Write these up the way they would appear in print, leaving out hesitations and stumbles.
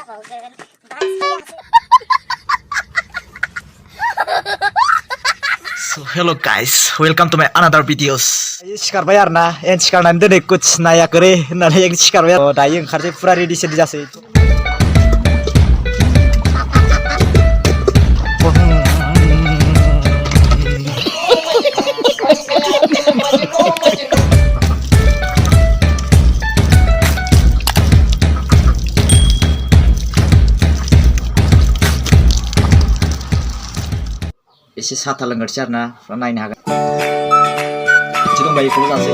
So hello guys, welcome to my another videos. सिखारबाय आरो ना एन सिखारनानै दोनै कुछ नायाखै होननानै एक सिखारबाय दायो ओंखारसै फुरा रेडि सेडि जासै एसे साथा लोंगोरसै आरो ना नायनो हागोन बिदि दंबायो बेखौबो जासै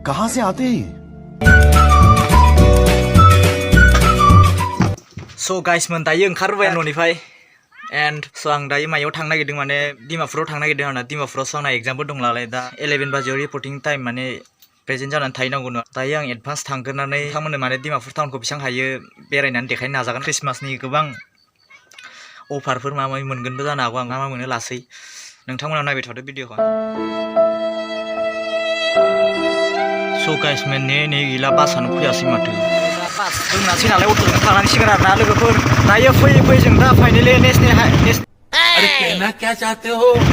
कहाँ से आते हैं So guys मोन दायो ओंखारबाय न'निफ्राय and so आं दायो मायाव थांनो नागिरदों माने डिमापुराव थांनो नागिरदों आरो ना डिमापुराव आंना एग्जामबो दं नालाय दा 11 बाजियाव रिपर्टिं टाइम माने प्रेजेन्ट जानानै थाहैनांगौ ना दायो आं एडभान्स थांग्रोनानै नोंथांमोननो माने डिमापुर टाउनखौ बेसेबां हायो बेरायनानै देखायनो नाजागोन क्रिसमासनि गोबां अफारफोर मा मा मोनगोनबो जानो हागौ आं मा मा मोनो लासै नोंथांमोना नायबाय थादो भिडिअखौ So guys नै गैला बासानो फैयासै माथो बास दोंनासै नालाय अट'जों थांनांसिगोन आरो ना लोगोफोर दायो फैयै फैयै जों दा फाइनालि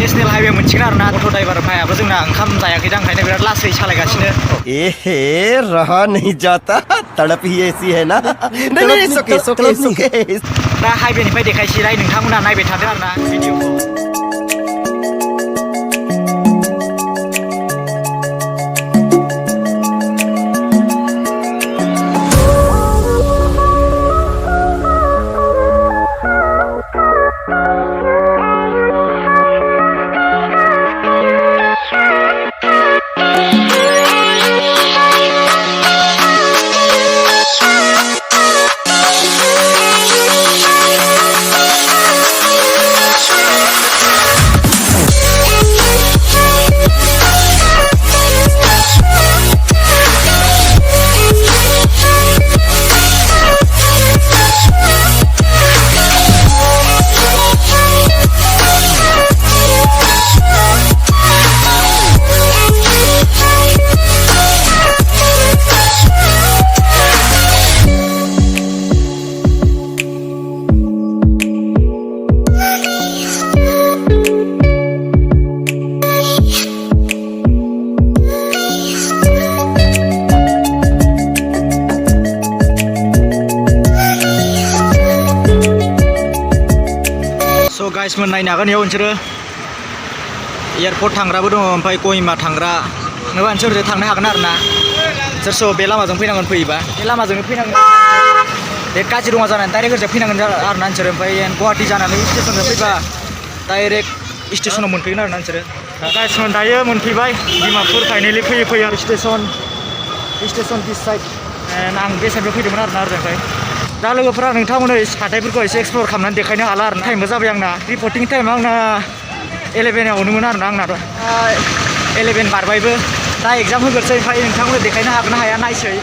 नेशनेल हाइवे मोनसिगोन आरो ना अट' ड्राइभार भाइयाबो जोंना ओंखाम जायाखैदां ओंखायनो बिराद लासै सालायगासिनो एहे रहा नहीं जाता तड़प ही ऐसी है ना नहीं सुके दा हाइवेनिफ्राय देखायसैलाय नोंथांमोना नायबाय थादो आरो ना भिडिअखौ guys मोन नायनो हागोन इयाव नोंसोरो एयारपर्ट थांग्राबो दङ ओमफ्राय कहिमा थांग्रा नोंबा नोंसोर थांनो हागोन आरो ना नोंसोर बे लामाजों फैनांगोन फैयोबा बे लामाजोंनो फैनांगोन बे काजिरङा जानानै डाइरेक्ट ओरैजा फैनांगोन आरो ना नोंसोर ओमफ्राय गुवाहाटि जानानै स्टेसनजों फैबा डाइरेक्ट स्टेसनाव मोनफैगोन आरो ना नोंसोरो गाइस मोन दायो मोनफैबाय डिमापुर फाइनालि फैयै फैयै स्टेसन दिस साइड आं बे साइडआव फैदोंमोन आरो ना ओरैनिफ्राय दा लोगोफोरा नोंथांमोननो हाथाइफोरखौ एसे एक्सप्लर खालामनानै देखायनो हाला आरो टाइमबो जाबाय आंना रिपर्टिं टाइमा आंना 11आवनोमोन आरो ना आंना 11 बारबायबो दा एग्जाम होग्रोसै ओमफ्राय नोंथांमोननो देखायनो हागोन ना हाया नायसै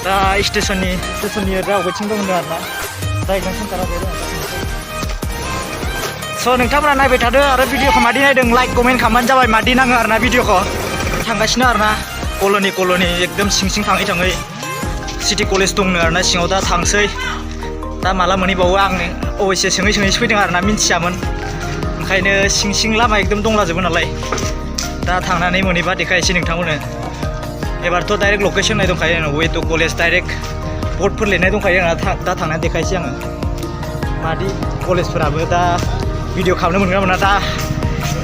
दा स्टेसननि रावबोथिं दं आरो ना दा एग्जाम सेन्टाराव So नोंथांमोना नायबाय थादो आरो भिडिअखौ मादि नायदों लाइक कमेन्ट खालामबानो जाबाय मादि नाङो आरो ना भिडिअखौ थांगासिनो आरो ना कलनि एकदम सिं थाङै सिटि कलेज दंनो आरो ना सिङाव दा थांसै दा माला मोनहैबावो आं अबयसे सोङै फैदों आरो ना मिन्थियामोन ओंखायनो सिं लामा एकदम दंलाजोबो नालाय दा थांनानै मोनहैबा देखायसै नोंथांमोननो एबारथ' डाइरेक्ट लकेसन नाय दंखायो वे टु कलेज डाइरेक्ट बर्डफोर लिरनाय दंखायो आंना दा थांनानै देखायसै आङो मादि कलेजफोराबो दा भिडिअ खालामनो मोनगोन ना मोना दा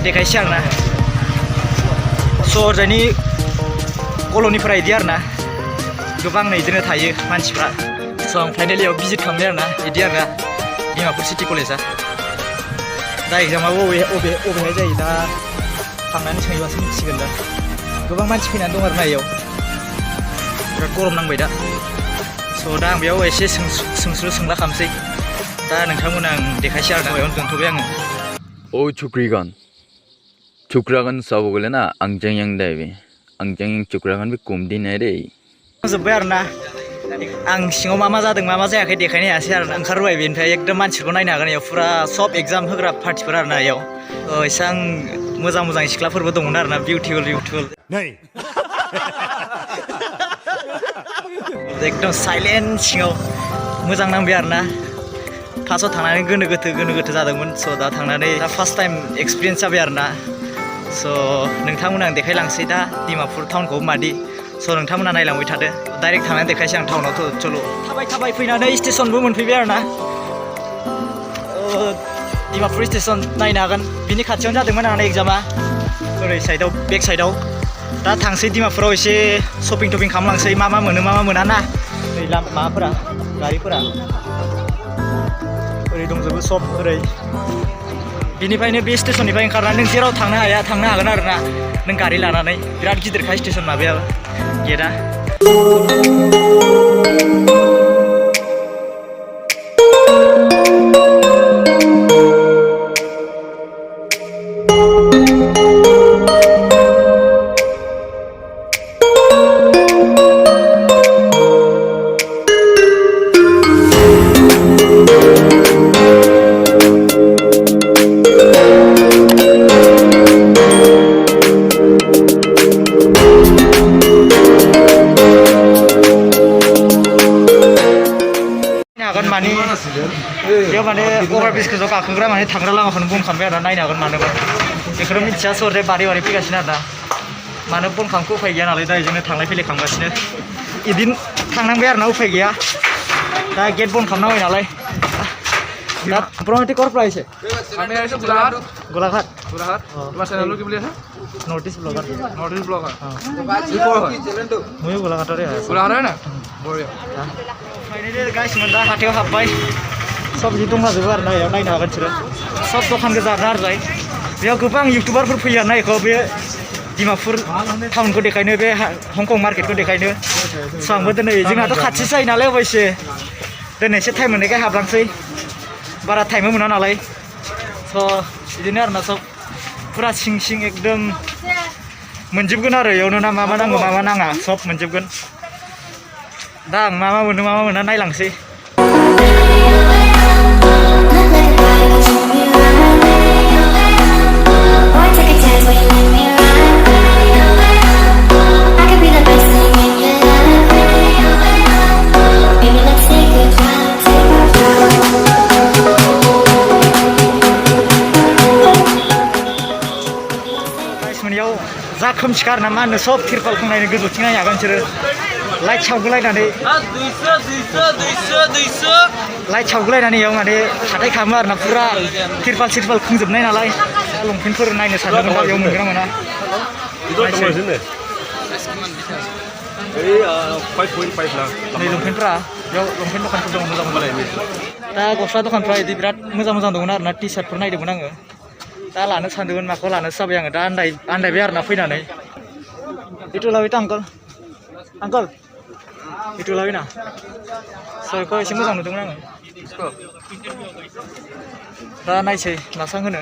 देखायसै आरो ना स' ओरैनि कल'निफोरा इदि आरो ना गोबां बिदिनो थायो मानसिफ्रा स' आं फाइनालियाव भिजिट खालामबाय आरो ना इदि आरो ना डिमापुर सिटि कलेजआ दा एग्जामाबो अबेहाय जायो दा थांनानै सोंहैबासो मिथिसिगोन दा गोबां मानसि फैनानै दं आरो ना इयाव बिराद गरम नांबाय दा स' दा आं बेयाव एसे सोंस्लु सोंला खालामसै दा नोंथांमोना आं देखायसै आरो ना बेयावनो दोनथ'बाय आङो ओ छुक्रिगन छुक्रागन सब गले ना आंजों yang दा बे आंजों चुक्राखान बे कुमदी नहीं रे जोब्बाय आरोना आं सिङाव मा जादों मा जायाखै देखायनो हायासै आरोना ओंखारबाय बेनिफ्राय एकदम मानसिखौ नायनो हागोन इयाव फुरा सब एग्जाम होग्रा पार्टिफोर आरोना इयाव एसां मोजां सिख्लाफोरबो दंमोन आरोना बिउटिफुल एकदम साइलेन्ट सिङाव मोजां नांबाय आरोना फार्स्टआव थांनानै गोनो गोथो जादोंमोन स' दा थांनानै दा फार्स्ट टाइम एक्सपिरियेन्स जाबाय आरोना स' नोंथांमोना आं देखायलांसै दा डिमापुर टाउनखौ मादि स' नोंथांमोना नायलांबाय थादो डाइरेक्ट थांनानै देखायसै आं टाउनावथ' चल' थाबाय फैनानै स्टेसनबो मोनफैबाय आरोना डिमापुर स्टेसन नायनो हागोन बिनि खाथियावनो जादोंमोन आंना एग्जामा ओरै साइडआव बेक साइडआव दा थांसै डिमापुराव एसे शपिं टपिं खालामलांसै मा मोनो मा मोना ना ओरै माबाफोरा गारिफोरा ओरै दंजोबो सब ओरै बिनिफ्रायनो बे स्टेसननिफ्राय ओंखारनानै नों जेराव थांनो हाया थांनो हागोन आरोना नों गारि लानानै बिराद गिदिरखा स्टेसन माबायाबो गेटआ बेयाव माने अभार ब्रिजखौ ज' गाखोग्रा माने थांग्रा लामाखौनो बन्द खालामबाय आरो नायनो हागोन मानोबा बेखौनो मिथिया सोरथाय बारि फैगासिनो आरो दा मानो बन्द खालामखो उफाय गैया नालाय दा बेजोंनो थांलाय फैलाय खालामगासिनो इदिन थांनांबाय आरो ना उफाय गैया दा गेट बन्द खालामनांबाय नालाय दा प्रमेटी कर प्राइस আমি আইছো গোলাঘাট গোলাঘাট তোমাৰ চেনেলটো কি বুলি আছে नॉर्थ ईस्ट ब्लॉगर নৰ্থ ইষ্ট ব্লগাৰ मयो গোলাঘাটৰে গোলাঘাটৰে না বঢ়িয়া फाइनेलि गाइस मोन दा हाथायाव हाबबाय सब जि दंलाजोबो आरो ना बेयाव नायनो हागोन बिसोरो सब दखान गोजा आरोना आरोलाय बेयाव गोबां इउटुबारफोर फैयो आरोना बेखौ बे डिमापुर टाउनखौ देखायनो बे हंकं मार्केटखौ देखायनो स' आंबो दिनै जोंनाथ' खाथि जायो नालाय अबयसे दिनै एसे टाइम मोननायखाय हाबलांसै बारा टाइमबो मोना नालाय स' बिदिनो आरोना सब फुरा सिं एकदम मोनजोबगोन आरो बेयावनो ना मा नांगौ मा नाङा सब मोनजोबगोन दा आं मा मोनो मा मोना नायलांसै जा खोमसिखा आरोना मा होनो सब तिरपालखौ नायनो गोजौथिं नायनो हागोन बिसोरो लाइट सावगुलायनानै लाइट सावगुलायनानै बेयाव माने हाथाय खालामो आरोना फुरा तिरपाल खोंजोबनाय नालाय लंपेन्टफोर नायनो सानदोंमोन दा बेयाव मोनगोन ना मोना नै लंपेन्टफ्रा बेयाव लंपेन्ट दखानफोर दङ मोजां दा गस्ला दखानफ्रा बिदि बिराद मोजां दंमोन आरोना टि सार्टफोर नायदोंमोन आङो दा लानो सानदोंमोन माखौ लानोसो जाबाय आङो दा आन्दायबाय आरोना फैनानै itu lawi tangkal angkal itu lawi na soalnya kok eसे मोजां नुदोंमोन आङो दा नायसै नासां होनो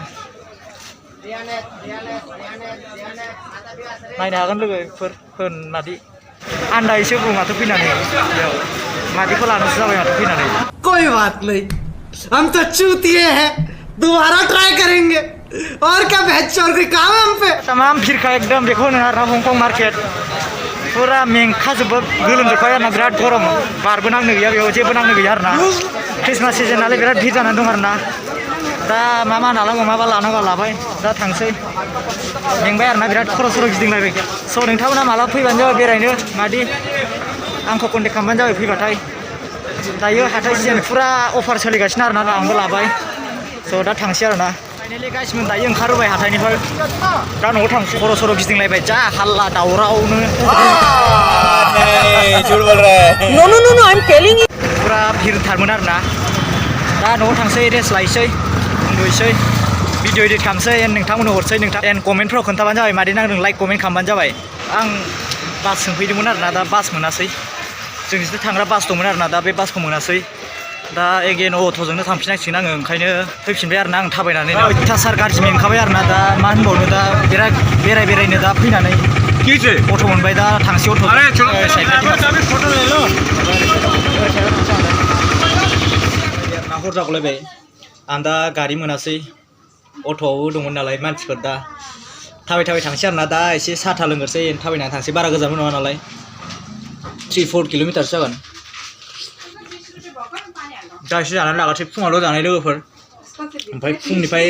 नायनो हागोन लोगोफोर होन मादि आन्दायसो बुं माथो फैनानै बेयाव मादिखौ लानोसो जाबाय माथो फैनानै कोई बात नहीं हम तो चूतिए हैं दोबारा ट्राई करेंगे और क्या बहस और कोई काम है हम पे तमाम फिरखा एकदम बेखौ होनो आरोना हंकं मार्केट फुरा मेंखाजोबो गोलोमजोबखायो आरोना बिराद गरम बारबो नांनो गैया बेयाव जेबो नांनो गैया आरोना ख्रिस्टमास सिजन नालाय बिराद भिर जानानै दं आरोना दा मा नालांगौ माबा लानांगौ लाबाय दा थांसै मेंबाय आरोना बिराद खर' गिदिंलायबाय स' नोंथांमोना माला फैबानो जाबाय बेरायनो मादि आंखौ कन्टेक्ट खालामबानो जाबाय फैबाथाय दायो हाथाय सिजन फुरा अफार सोलिगासिनो आरोना आंबो लाबाय स' दा थांसै आरोना फाइनेलि गाइसमोन दायो ओंखारबोबाय हाथायनिफ्राय दा न'आव थांसै खर' गिदिंलायबाय जा हाल्ला दावरावनो फुरा भिरथारमोन आरोना दा न'आव थांसै रेस्ट लायसै उन्दुसै भिडिअ एडिट खालामसै नोंथांमोननो हरसै एन्ड कमेन्टफ्राव खोन्थाबानो जाबाय मादि नांदों लाइक कमेन्ट खालामबानो जाबाय आं बासजों फैदोंमोन आरोना दा बास मोनासै जोंनिथिं थांग्रा बास दंमोन आरोना दा बे बासखौ मोनासै दा एगेन अट'जोंनो थांफिनांसिगोन आङो ओंखायनो फैफिनबाय आरोना आं थाबायनानै अयथासार गाज्रि मेंखाबाय आरोना दा मा होनबावनो दा बिराद बेरायनो दा फैनानै किसे अट' मोनबाय दा थांसै अट' अरे चलो फोटो ले लो ना हर जागलायबाय आं दा गारि मोनासै अट'आवबो दंमोन नालाय मानसिफोर दा थाबाय थांसै आरोना दा एसे साथा लोंगोरसै थाबायनानै थांसै बारा गोजानबो नङा नालाय 3-4 किल'मिटारसो जागोन दा एसे जानानै लागासै फुङावल' जानाय लोगोफोर ओमफ्राय फुंनिफ्राय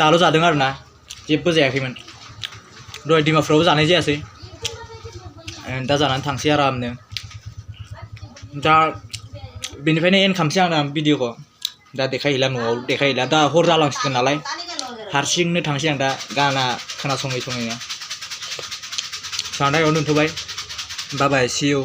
दाल' जादों आरोना जेबो जायाखैमोन दहाय डिमापुरावबो जानाय जायासै दा जानानै थांसै आरामनो दा बेनिफ्रायनो एन्ड खालामसै आं भिडिअखौ दा देखायहैला न'आव देखायहैला दा हर जालांसिगोन नालाय हारसिंनो थांसै आं दा गाना खोनासङै सङैनो दा बेयावनो दोनथ'बाय बाय बाय सि इउ